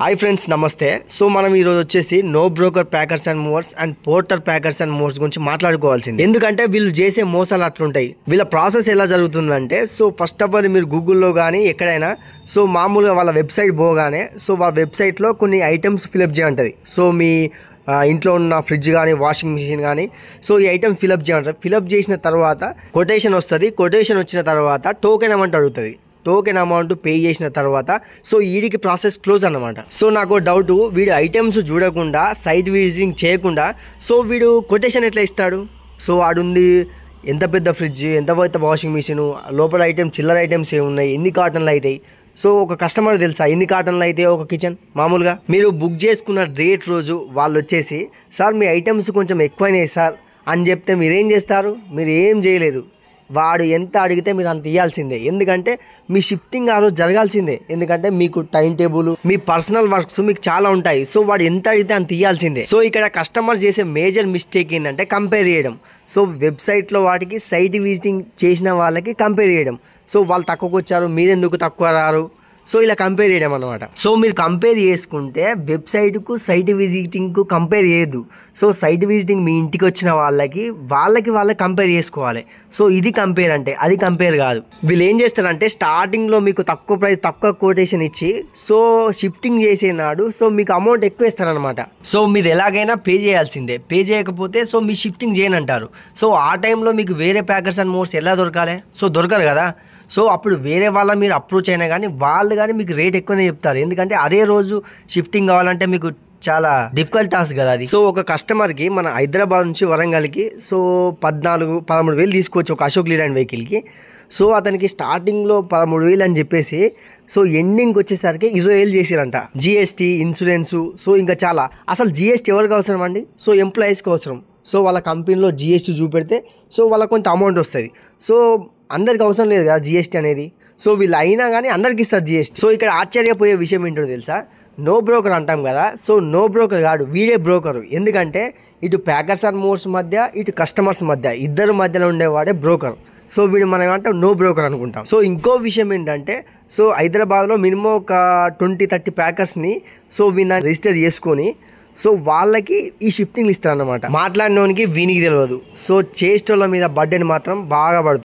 Hi friends నమస్తే. So మనం ఈరోజు వచ్చేసి no broker packers and movers and Porter packers and movers గురించి మాట్లాడుకోవాల్సింది. ఎందుకంటే వీళ్ళు చేసే మోసాలు అట్లుంటాయి. వీళ్ళ ప్రాసెస్ ఎలా జరుగుతుందంటే, సో ఫస్ట్ ఆఫ్ ఆల్ మీరు గూగుల్లో కానీ ఎక్కడైనా సో మామూలుగా వాళ్ళ వెబ్సైట్ పోగానే సో వాళ్ళ వెబ్సైట్లో కొన్ని ఐటమ్స్ ఫిలప్ చేయమంటుంది. సో మీ ఇంట్లో ఉన్న ఫ్రిడ్జ్ కానీ వాషింగ్ మిషన్ కానీ సో ఈ ఐటమ్ ఫిలప్ చేయమంటారు. ఫిలప్ చేసిన తర్వాత కొటేషన్ వస్తుంది. కొటేషన్ వచ్చిన తర్వాత టోకెన్ అమౌంట్ అడుగుతుంది. టోకెన్ అమౌంట్ పే చేసిన తర్వాత సో వీడికి ప్రాసెస్ క్లోజ్ అన్నమాట. సో నాకు డౌట్, వీడు ఐటమ్స్ చూడకుండా సైట్ విజిటింగ్ చేయకుండా సో వీడు కొటేషన్ ఎట్లా ఇస్తాడు? సో వాడుంది ఎంత పెద్ద ఫ్రిడ్జ్, ఎంత పెద్ద వాషింగ్ మిషన్, లోపల ఐటమ్ చిల్లర ఐటమ్స్ ఏమున్నాయి, ఎన్ని కాటన్లు అవుతాయి. సో ఒక కస్టమర్ తెలుసా ఎన్ని కాటన్లు అయితే ఒక కిచెన్. మామూలుగా మీరు బుక్ చేసుకున్న డేట్ రోజు వాళ్ళు వచ్చేసి సార్ మీ ఐటమ్స్ కొంచెం ఎక్కువైనాయి సార్ అని చెప్తే మీరేం చేస్తారు? మీరు ఏం చేయలేరు. వాడు ఎంత అడిగితే మీరు అంత ఇవ్వాల్సిందే. ఎందుకంటే మీ షిఫ్టింగ్ ఆ రోజు జరగాల్సిందే. ఎందుకంటే మీకు టైం టేబుల్, మీ పర్సనల్ వర్క్స్ మీకు చాలా ఉంటాయి. సో వాడు ఎంత అడిగితే అంత ఇవ్వాల్సిందే. సో ఇక్కడ కస్టమర్ చేసే మేజర్ మిస్టేక్ ఏంటంటే కంపేర్ చేయడం. సో వెబ్సైట్లో వాటికి సైట్ విజిటింగ్ చేసిన వాళ్ళకి కంపేర్ చేయడం. సో వాళ్ళు తక్కువకు వచ్చారు, మీరెందుకు తక్కువ రారు, సో ఇలా కంపేర్ చేయడం అనమాట. సో మీరు కంపేర్ చేసుకుంటే వెబ్సైట్కు సైట్ విజిటింగ్కు కంపేర్ చేయొద్దు. సో సైట్ విజిటింగ్ మీ ఇంటికి వచ్చిన వాళ్ళకి కంపేర్ చేసుకోవాలి. సో ఇది కంపేర్ అంటే, అది కంపేర్ కాదు. వీళ్ళు ఏం చేస్తారంటే స్టార్టింగ్లో మీకు తక్కువ ప్రైస్, తక్కువ కోటేషన్ ఇచ్చి సో షిఫ్టింగ్ చేసేనాడు సో మీకు అమౌంట్ ఎక్కువ ఇస్తారనమాట. సో మీరు ఎలాగైనా పే చేయాల్సిందే. పే చేయకపోతే సో మీ షిఫ్టింగ్ చేయనంటారు. సో ఆ టైంలో మీకు వేరే ప్యాకర్స్ అండ్ మోర్స్ ఎలా దొరకాలి? సో దొరకరు కదా. సో అప్పుడు వేరే వాళ్ళ మీరు అప్రోచ్ అయినా కానీ వాళ్ళు కానీ మీకు రేట్ ఎక్కువనే చెప్తారు. ఎందుకంటే అదే రోజు షిఫ్టింగ్ కావాలంటే మీకు చాలా డిఫికల్ట్ టాస్క్ కదా అది. సో ఒక కస్టమర్కి మన హైదరాబాద్ నుంచి వరంగల్కి సో 14-13 వేలు తీసుకోవచ్చు ఒక అశోక్ లీలాండ్ వెహికల్కి. సో అతనికి స్టార్టింగ్లో 13 వేలు అని చెప్పేసి సో ఎండింగ్కి వచ్చేసరికి 20 వేలు చేసిరంట. జిఎస్టీ, ఇన్సూరెన్సు, సో ఇంకా చాలా. అసలు జిఎస్టీ ఎవరికి అవసరం అండి? సో ఎంప్లాయీస్కి అవసరం. సో వాళ్ళ కంపెనీలో జిఎస్టీ చూపెడితే సో వాళ్ళకి కొంత అమౌంట్ వస్తుంది. సో అందరికి అవసరం లేదు కదా జిఎస్టీ అనేది. సో వీళ్ళు అయినా కానీ అందరికి ఇస్తారు జిఎస్టీ. సో ఇక్కడ ఆశ్చర్యపోయే విషయం ఏంటో తెలుసా? నో బ్రోకర్ అంటాం కదా. సో నో బ్రోకర్ కాదు, వీడే బ్రోకరు. ఎందుకంటే ఇటు ప్యాకర్స్ అండ్ మోర్స్ మధ్య, ఇటు కస్టమర్స్ మధ్య, ఇద్దరు మధ్యలో ఉండేవాడే బ్రోకర్. సో వీడు మనం ఏమంటాం నో బ్రోకర్ అనుకుంటాం. సో ఇంకో విషయం ఏంటంటే సో హైదరాబాద్లో మినిమం ఒక 20-30 ప్యాకర్స్ని సో వీళ్ళ రిజిస్టర్ చేసుకొని సో వాళ్ళకి ఈ షిఫ్టింగ్లు ఇస్తారు అన్నమాట. మాట్లాడినోనికి వీనికి తెలియదు. సో చేసేటోళ్ళ మీద బర్డెన్ మాత్రం బాగా పడుతుంది.